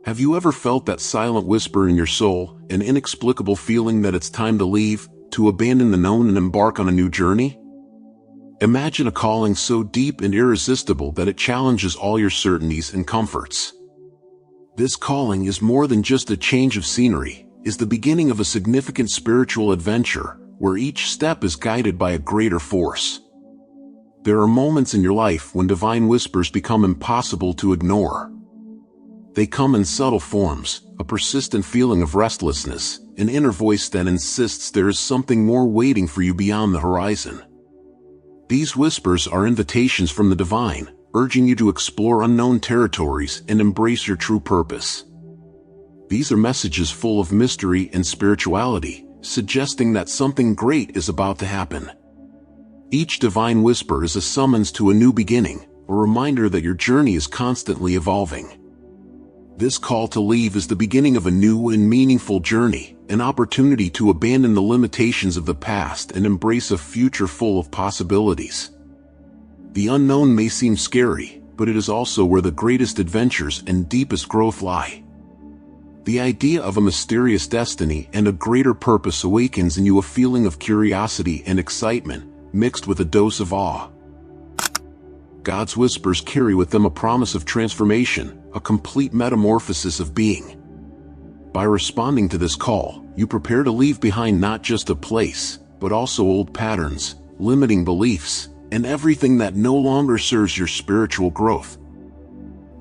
Have you ever felt that silent whisper in your soul, an inexplicable feeling that it's time to leave, to abandon the known and embark on a new journey? Imagine a calling so deep and irresistible that it challenges all your certainties and comforts. This calling is more than just a change of scenery, is the beginning of a significant spiritual adventure, where each step is guided by a greater force. There are moments in your life when divine whispers become impossible to ignore. They come in subtle forms, a persistent feeling of restlessness, an inner voice that insists there is something more waiting for you beyond the horizon. These whispers are invitations from the divine, urging you to explore unknown territories and embrace your true purpose. These are messages full of mystery and spirituality, suggesting that something great is about to happen. Each divine whisper is a summons to a new beginning, a reminder that your journey is constantly evolving. This call to leave is the beginning of a new and meaningful journey, an opportunity to abandon the limitations of the past and embrace a future full of possibilities. The unknown may seem scary, but it is also where the greatest adventures and deepest growth lie. The idea of a mysterious destiny and a greater purpose awakens in you a feeling of curiosity and excitement, mixed with a dose of awe. God's whispers carry with them a promise of transformation, a complete metamorphosis of being. By responding to this call, you prepare to leave behind not just a place, but also old patterns, limiting beliefs, and everything that no longer serves your spiritual growth.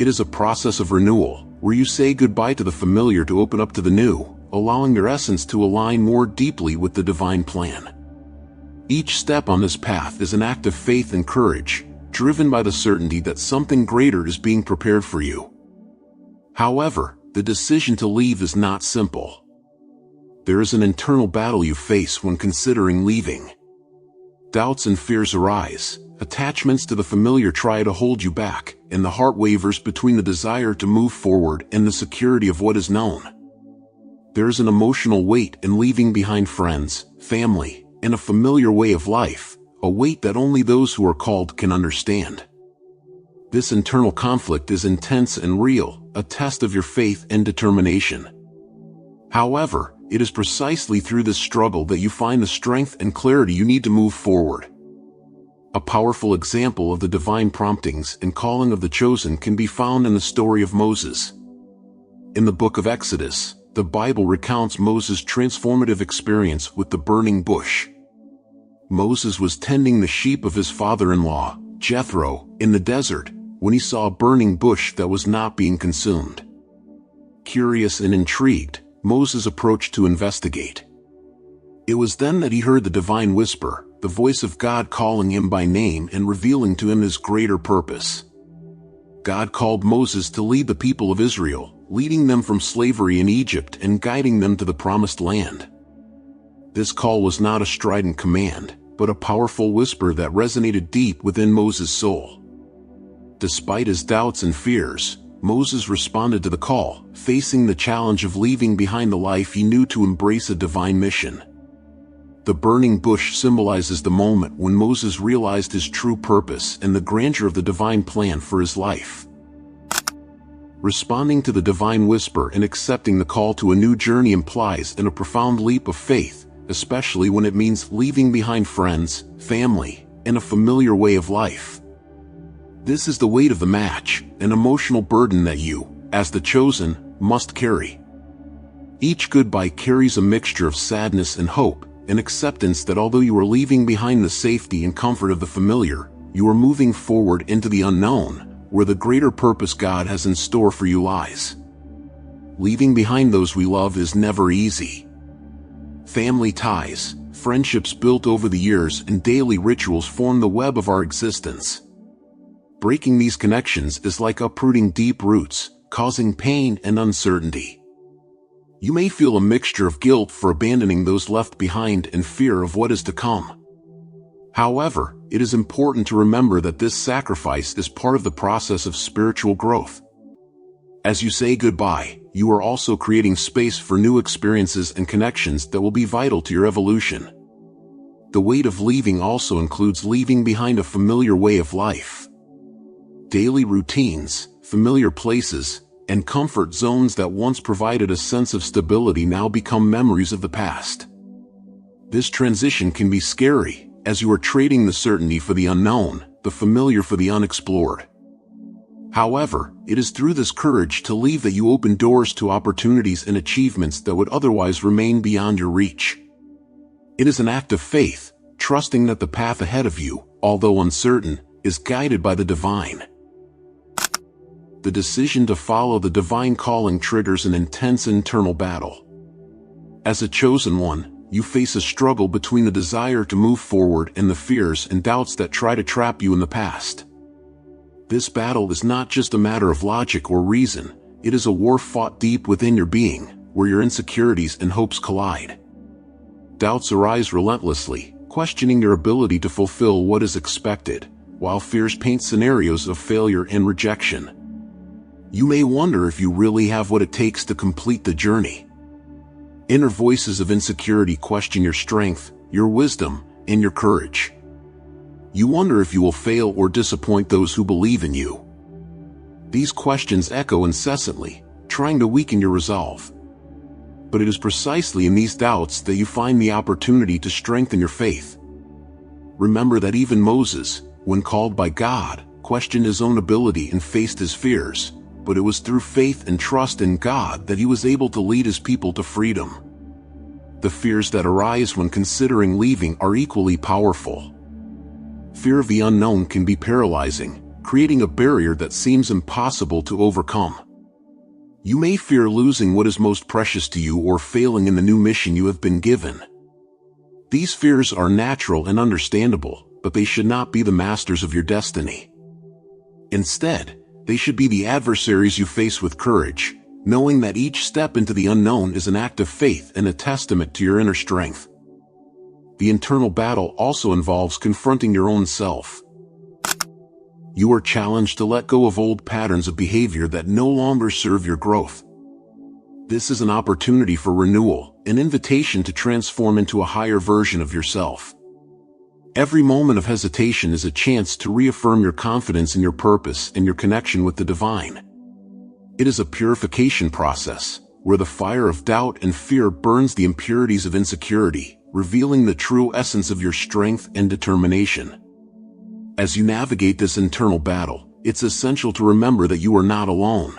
It is a process of renewal, where you say goodbye to the familiar to open up to the new, allowing your essence to align more deeply with the divine plan. Each step on this path is an act of faith and courage, driven by the certainty that something greater is being prepared for you. However, the decision to leave is not simple. There is an internal battle you face when considering leaving. Doubts and fears arise, attachments to the familiar try to hold you back, and the heart wavers between the desire to move forward and the security of what is known. There is an emotional weight in leaving behind friends, family, and a familiar way of life, a weight that only those who are called can understand. This internal conflict is intense and real, a test of your faith and determination. However, it is precisely through this struggle that you find the strength and clarity you need to move forward. A powerful example of the divine promptings and calling of the chosen can be found in the story of Moses. In the book of Exodus, the Bible recounts Moses' transformative experience with the burning bush. Moses was tending the sheep of his father-in-law, Jethro, in the desert, when he saw a burning bush that was not being consumed. Curious and intrigued, Moses approached to investigate. It was then that he heard the divine whisper, the voice of God calling him by name and revealing to him his greater purpose. God called Moses to lead the people of Israel, leading them from slavery in Egypt and guiding them to the promised land. This call was not a strident command, but a powerful whisper that resonated deep within Moses' soul. Despite his doubts and fears, Moses responded to the call, facing the challenge of leaving behind the life he knew to embrace a divine mission. The burning bush symbolizes the moment when Moses realized his true purpose and the grandeur of the divine plan for his life. Responding to the divine whisper and accepting the call to a new journey implies a profound leap of faith, especially when it means leaving behind friends, family, and a familiar way of life. This is the weight of the match, an emotional burden that you, as the chosen, must carry. Each goodbye carries a mixture of sadness and hope, an acceptance that although you are leaving behind the safety and comfort of the familiar, you are moving forward into the unknown, where the greater purpose God has in store for you lies. Leaving behind those we love is never easy. Family ties, friendships built over the years, and daily rituals form the web of our existence. Breaking these connections is like uprooting deep roots, causing pain and uncertainty. You may feel a mixture of guilt for abandoning those left behind and fear of what is to come. However, it is important to remember that this sacrifice is part of the process of spiritual growth. As you say goodbye, you are also creating space for new experiences and connections that will be vital to your evolution. The weight of leaving also includes leaving behind a familiar way of life. Daily routines, familiar places, and comfort zones that once provided a sense of stability now become memories of the past. This transition can be scary, as you are trading the certainty for the unknown, the familiar for the unexplored. However, it is through this courage to leave that you open doors to opportunities and achievements that would otherwise remain beyond your reach. It is an act of faith, trusting that the path ahead of you, although uncertain, is guided by the divine. The decision to follow the divine calling triggers an intense internal battle. As a chosen one, you face a struggle between the desire to move forward and the fears and doubts that try to trap you in the past. This battle is not just a matter of logic or reason, it is a war fought deep within your being, where your insecurities and hopes collide. Doubts arise relentlessly, questioning your ability to fulfill what is expected, while fears paint scenarios of failure and rejection. You may wonder if you really have what it takes to complete the journey. Inner voices of insecurity question your strength, your wisdom, and your courage. You wonder if you will fail or disappoint those who believe in you. These questions echo incessantly, trying to weaken your resolve. But it is precisely in these doubts that you find the opportunity to strengthen your faith. Remember that even Moses, when called by God, questioned his own ability and faced his fears, but it was through faith and trust in God that he was able to lead his people to freedom. The fears that arise when considering leaving are equally powerful. Fear of the unknown can be paralyzing, creating a barrier that seems impossible to overcome. You may fear losing what is most precious to you or failing in the new mission you have been given. These fears are natural and understandable, but they should not be the masters of your destiny. Instead, they should be the adversaries you face with courage, knowing that each step into the unknown is an act of faith and a testament to your inner strength. The internal battle also involves confronting your own self. You are challenged to let go of old patterns of behavior that no longer serve your growth. This is an opportunity for renewal, an invitation to transform into a higher version of yourself. Every moment of hesitation is a chance to reaffirm your confidence in your purpose and your connection with the divine. It is a purification process, where the fire of doubt and fear burns the impurities of insecurity, revealing the true essence of your strength and determination. As you navigate this internal battle, it's essential to remember that you are not alone.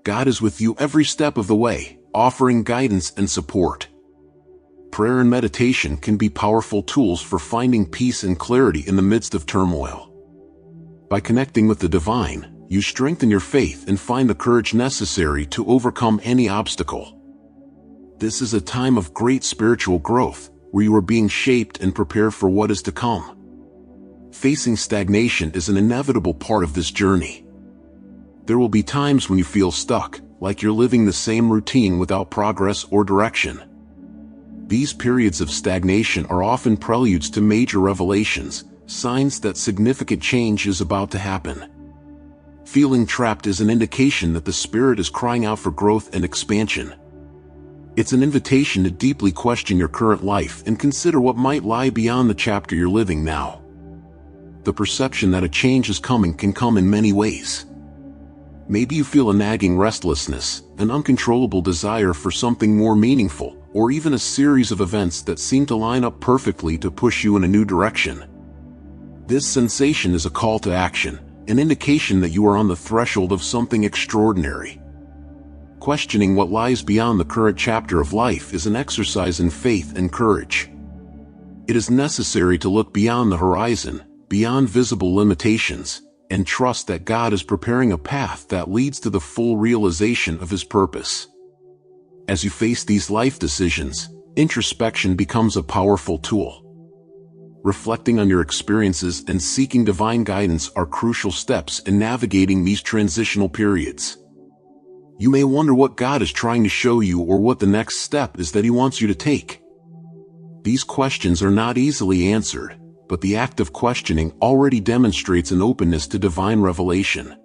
God is with you every step of the way, offering guidance and support. Prayer and meditation can be powerful tools for finding peace and clarity in the midst of turmoil. By connecting with the divine, you strengthen your faith and find the courage necessary to overcome any obstacle. This is a time of great spiritual growth, where you are being shaped and prepared for what is to come. Facing stagnation is an inevitable part of this journey. There will be times when you feel stuck, like you're living the same routine without progress or direction. These periods of stagnation are often preludes to major revelations, signs that significant change is about to happen. Feeling trapped is an indication that the spirit is crying out for growth and expansion. It's an invitation to deeply question your current life and consider what might lie beyond the chapter you're living now. The perception that a change is coming can come in many ways. Maybe you feel a nagging restlessness, an uncontrollable desire for something more meaningful, or even a series of events that seem to line up perfectly to push you in a new direction. This sensation is a call to action, an indication that you are on the threshold of something extraordinary. Questioning what lies beyond the current chapter of life is an exercise in faith and courage. It is necessary to look beyond the horizon, beyond visible limitations, and trust that God is preparing a path that leads to the full realization of His purpose. As you face these life decisions, introspection becomes a powerful tool. Reflecting on your experiences and seeking divine guidance are crucial steps in navigating these transitional periods. You may wonder what God is trying to show you or what the next step is that He wants you to take. These questions are not easily answered, but the act of questioning already demonstrates an openness to divine revelation.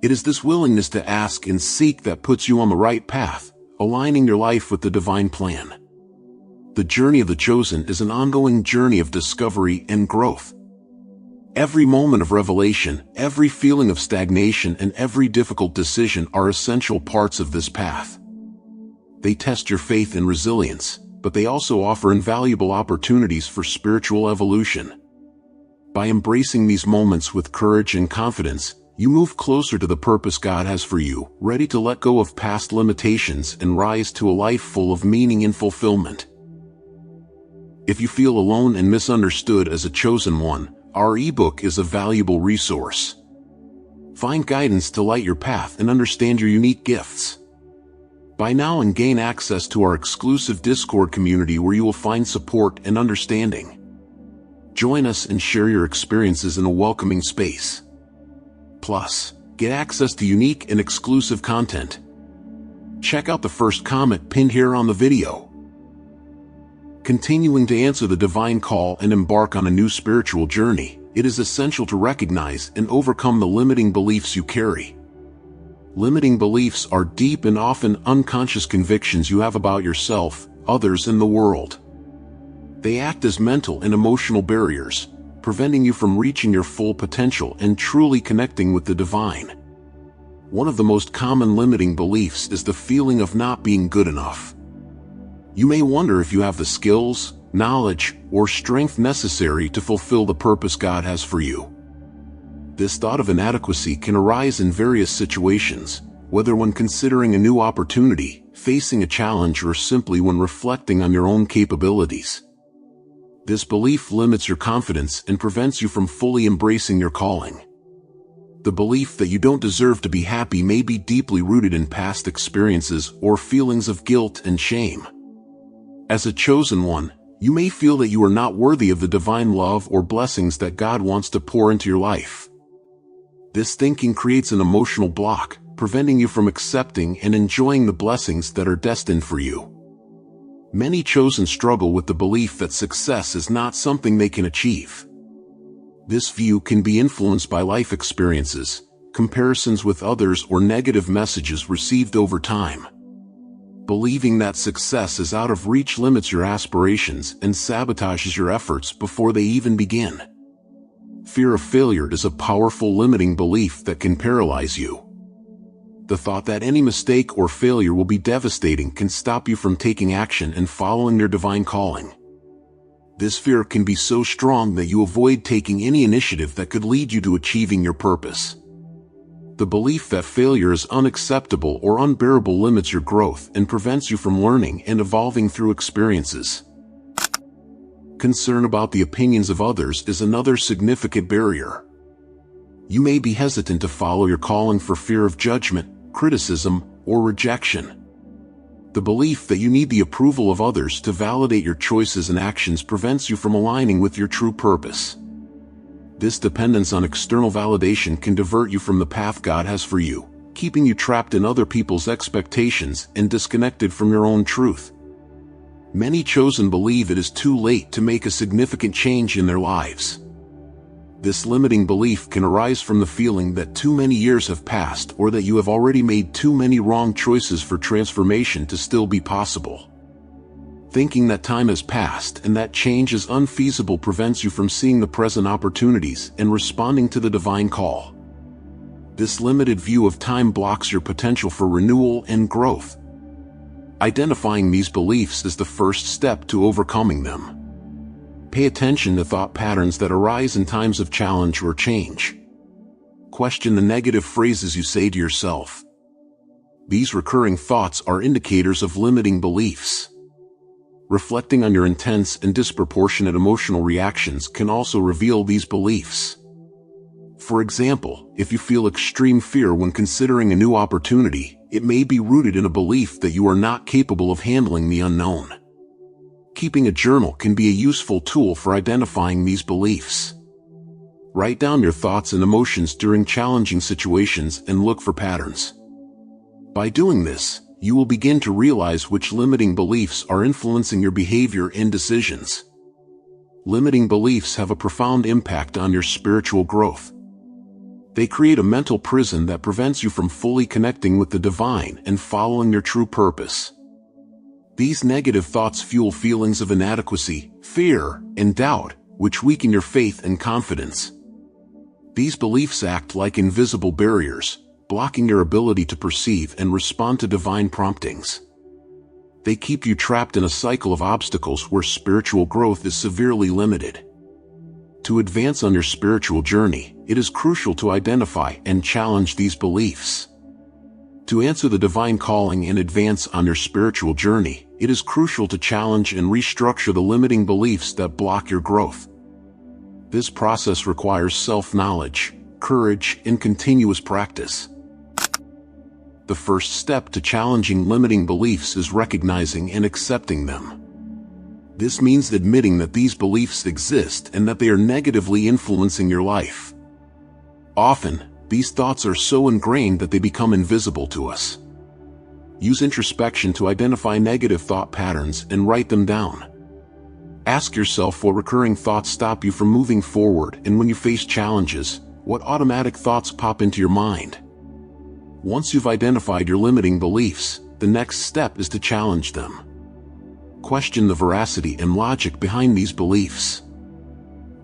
It is this willingness to ask and seek that puts you on the right path, aligning your life with the divine plan. The journey of the chosen is an ongoing journey of discovery and growth. Every moment of revelation, every feeling of stagnation, and every difficult decision are essential parts of this path. They test your faith and resilience, but they also offer invaluable opportunities for spiritual evolution. By embracing these moments with courage and confidence, you move closer to the purpose God has for you, ready to let go of past limitations and rise to a life full of meaning and fulfillment. If you feel alone and misunderstood as a chosen one, our ebook is a valuable resource. Find guidance to light your path and understand your unique gifts. Buy now and gain access to our exclusive Discord community where you will find support and understanding. Join us and share your experiences in a welcoming space. Plus, get access to unique and exclusive content. Check out the first comment pinned here on the video. Continuing to answer the divine call and embark on a new spiritual journey, it is essential to recognize and overcome the limiting beliefs you carry. Limiting beliefs are deep and often unconscious convictions you have about yourself, others, and the world. They act as mental and emotional barriers, preventing you from reaching your full potential and truly connecting with the divine. One of the most common limiting beliefs is the feeling of not being good enough. You may wonder if you have the skills, knowledge, or strength necessary to fulfill the purpose God has for you. This thought of inadequacy can arise in various situations, whether when considering a new opportunity, facing a challenge, or simply when reflecting on your own capabilities. This belief limits your confidence and prevents you from fully embracing your calling. The belief that you don't deserve to be happy may be deeply rooted in past experiences or feelings of guilt and shame. As a chosen one, you may feel that you are not worthy of the divine love or blessings that God wants to pour into your life. This thinking creates an emotional block, preventing you from accepting and enjoying the blessings that are destined for you. Many chosen struggle with the belief that success is not something they can achieve. This view can be influenced by life experiences, comparisons with others, or negative messages received over time. Believing that success is out of reach limits your aspirations and sabotages your efforts before they even begin. Fear of failure is a powerful limiting belief that can paralyze you. The thought that any mistake or failure will be devastating can stop you from taking action and following your divine calling. This fear can be so strong that you avoid taking any initiative that could lead you to achieving your purpose. The belief that failure is unacceptable or unbearable limits your growth and prevents you from learning and evolving through experiences. Concern about the opinions of others is another significant barrier. You may be hesitant to follow your calling for fear of judgment, criticism, or rejection. The belief that you need the approval of others to validate your choices and actions prevents you from aligning with your true purpose. This dependence on external validation can divert you from the path God has for you, keeping you trapped in other people's expectations and disconnected from your own truth. Many chosen believe it is too late to make a significant change in their lives. This limiting belief can arise from the feeling that too many years have passed or that you have already made too many wrong choices for transformation to still be possible. Thinking that time has passed and that change is unfeasible prevents you from seeing the present opportunities and responding to the divine call. This limited view of time blocks your potential for renewal and growth. Identifying these beliefs is the first step to overcoming them. Pay attention to thought patterns that arise in times of challenge or change. Question the negative phrases you say to yourself. These recurring thoughts are indicators of limiting beliefs. Reflecting on your intense and disproportionate emotional reactions can also reveal these beliefs. For example, if you feel extreme fear when considering a new opportunity, it may be rooted in a belief that you are not capable of handling the unknown. Keeping a journal can be a useful tool for identifying these beliefs. Write down your thoughts and emotions during challenging situations and look for patterns. By doing this, you will begin to realize which limiting beliefs are influencing your behavior and decisions. Limiting beliefs have a profound impact on your spiritual growth. They create a mental prison that prevents you from fully connecting with the divine and following your true purpose. These negative thoughts fuel feelings of inadequacy, fear, and doubt, which weaken your faith and confidence. These beliefs act like invisible barriers, blocking your ability to perceive and respond to divine promptings. They keep you trapped in a cycle of obstacles where spiritual growth is severely limited. To advance on your spiritual journey, it is crucial to identify and challenge these beliefs. To answer the divine calling and advance on your spiritual journey, it is crucial to challenge and restructure the limiting beliefs that block your growth. This process requires self-knowledge, courage, and continuous practice. The first step to challenging limiting beliefs is recognizing and accepting them. This means admitting that these beliefs exist and that they are negatively influencing your life. Often, these thoughts are so ingrained that they become invisible to us. Use introspection to identify negative thought patterns and write them down. Ask yourself what recurring thoughts stop you from moving forward, and when you face challenges, what automatic thoughts pop into your mind. Once you've identified your limiting beliefs, the next step is to challenge them. Question the veracity and logic behind these beliefs.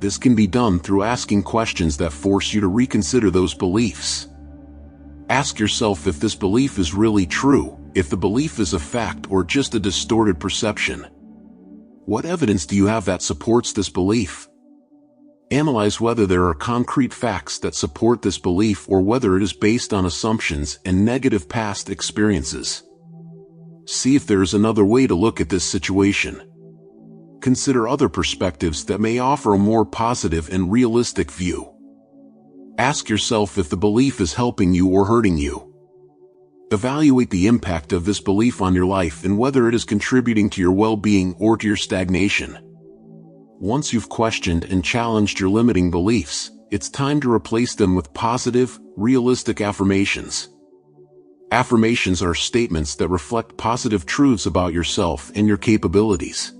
This can be done through asking questions that force you to reconsider those beliefs. Ask yourself if this belief is really true, if the belief is a fact or just a distorted perception. What evidence do you have that supports this belief? Analyze whether there are concrete facts that support this belief or whether it is based on assumptions and negative past experiences. See if there is another way to look at this situation. Consider other perspectives that may offer a more positive and realistic view. Ask yourself if the belief is helping you or hurting you. Evaluate the impact of this belief on your life and whether it is contributing to your well-being or to your stagnation. Once you've questioned and challenged your limiting beliefs, it's time to replace them with positive, realistic affirmations. Affirmations are statements that reflect positive truths about yourself and your capabilities.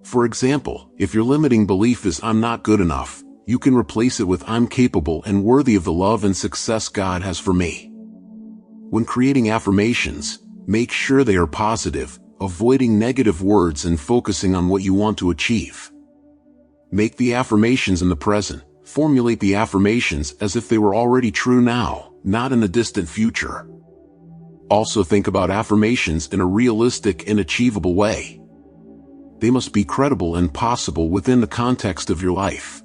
For example, if your limiting belief is "I'm not good enough," you can replace it with "I'm capable and worthy of the love and success God has for me." When creating affirmations, make sure they are positive, avoiding negative words and focusing on what you want to achieve. Make the affirmations in the present. Formulate the affirmations as if they were already true now, not in the distant future. Also think about affirmations in a realistic and achievable way. They must be credible and possible within the context of your life.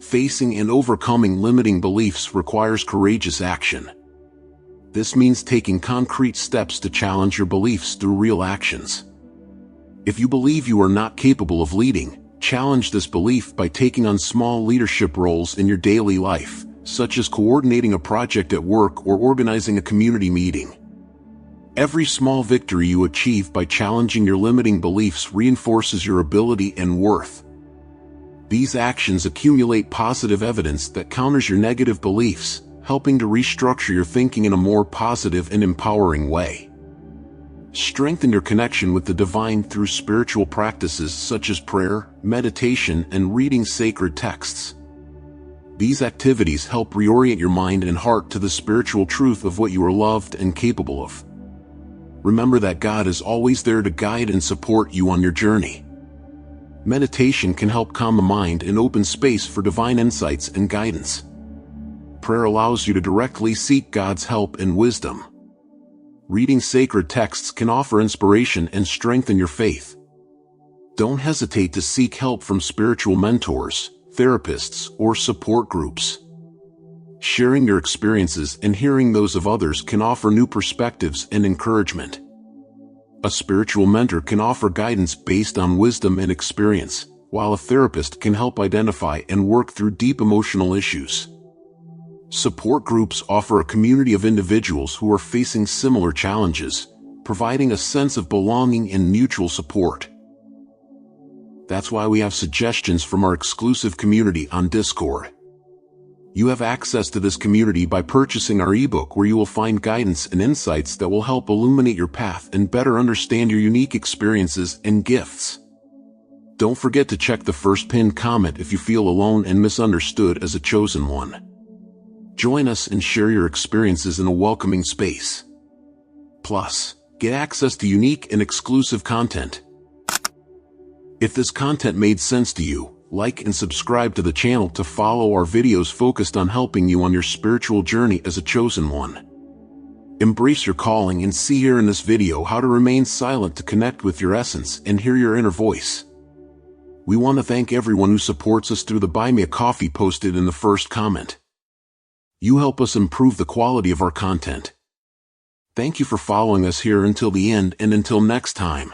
Facing and overcoming limiting beliefs requires courageous action. This means taking concrete steps to challenge your beliefs through real actions. If you believe you are not capable of leading, challenge this belief by taking on small leadership roles in your daily life, such as coordinating a project at work or organizing a community meeting. Every small victory you achieve by challenging your limiting beliefs reinforces your ability and worth. These actions accumulate positive evidence that counters your negative beliefs, helping to restructure your thinking in a more positive and empowering way. Strengthen your connection with the divine through spiritual practices such as prayer, meditation, and reading sacred texts. These activities help reorient your mind and heart to the spiritual truth of what you are loved and capable of. Remember that God is always there to guide and support you on your journey. Meditation can help calm the mind and open space for divine insights and guidance. Prayer allows you to directly seek God's help and wisdom. Reading sacred texts can offer inspiration and strengthen your faith. Don't hesitate to seek help from spiritual mentors, therapists, or support groups. Sharing your experiences and hearing those of others can offer new perspectives and encouragement. A spiritual mentor can offer guidance based on wisdom and experience, while a therapist can help identify and work through deep emotional issues. Support groups offer a community of individuals who are facing similar challenges, providing a sense of belonging and mutual support. That's why we have suggestions from our exclusive community on Discord. You have access to this community by purchasing our ebook, where you will find guidance and insights that will help illuminate your path and better understand your unique experiences and gifts. Don't forget to check the first pinned comment if you feel alone and misunderstood as a chosen one. Join us and share your experiences in a welcoming space. Plus, get access to unique and exclusive content. If this content made sense to you, Like and subscribe to the channel to follow our videos focused on helping you on your spiritual journey as a chosen one. Embrace your calling and see here in this video how to remain silent to connect with your essence and hear your inner voice. We want to thank everyone who supports us through the Buy Me a Coffee posted in the first comment. You help us improve the quality of our content. Thank you for following us here until the end, and until next time.